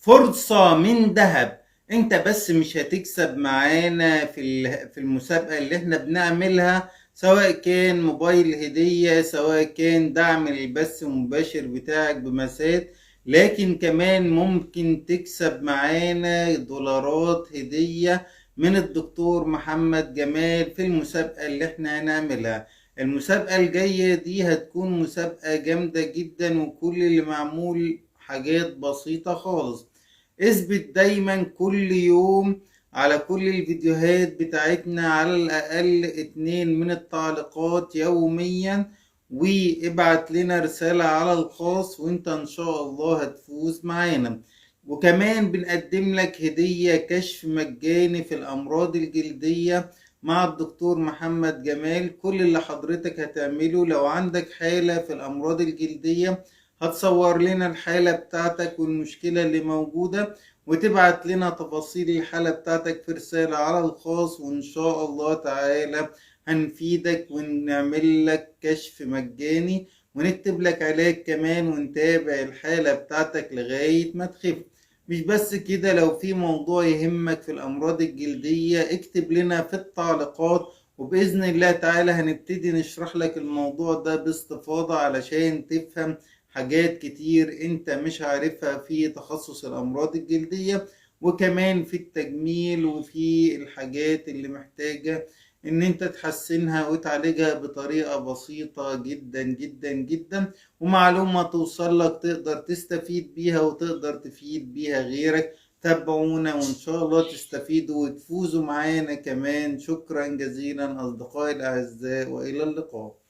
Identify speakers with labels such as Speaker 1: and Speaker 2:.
Speaker 1: فرصة من ذهب. انت بس مش هتكسب معانا في المسابقة اللي احنا بنعملها، سواء كان موبايل هدية، سواء كان دعم للبث المباشر بتاعك بمسات، لكن كمان ممكن تكسب معانا دولارات هدية من الدكتور محمد جمال في المسابقة اللي احنا هنعملها. المسابقة الجاية دي هتكون مسابقة جامدة جدا، وكل اللي معمول حاجات بسيطة خالص. اثبت دايما كل يوم على كل الفيديوهات بتاعتنا على الأقل 2 من التعليقات يوميا، وابعت لنا رسالة على الخاص، وانت ان شاء الله هتفوز معانا. وكمان بنقدم لك هدية كشف مجاني في الأمراض الجلدية مع الدكتور محمد جمال. كل اللي حضرتك هتعمله لو عندك حالة في الأمراض الجلدية، هتصور لنا الحالة بتاعتك والمشكلة اللي موجودة، وتبعت لنا تفاصيل الحالة بتاعتك في رسالة على الخاص، وإن شاء الله تعالى هنفيدك ونعمل لك كشف مجاني، ونكتب لك علاج كمان، ونتابع الحالة بتاعتك لغاية ما تخف. مش بس كده، لو في موضوع يهمك في الأمراض الجلدية اكتب لنا في التعليقات، وبإذن الله تعالى هنبتدي نشرح لك الموضوع ده باستفاضة علشان تفهم حاجات كتير انت مش عارفها في تخصص الأمراض الجلدية، وكمان في التجميل، وفي الحاجات اللي محتاجة ان انت تحسنها وتعالجها بطريقة بسيطة جدا جدا جدا، ومعلومة توصل لك تقدر تستفيد بيها وتقدر تفيد بيها غيرك. تابعونا وإن شاء الله تستفيدوا وتفوزوا معانا كمان. شكرا جزيلا أصدقائي الأعزاء، وإلى اللقاء.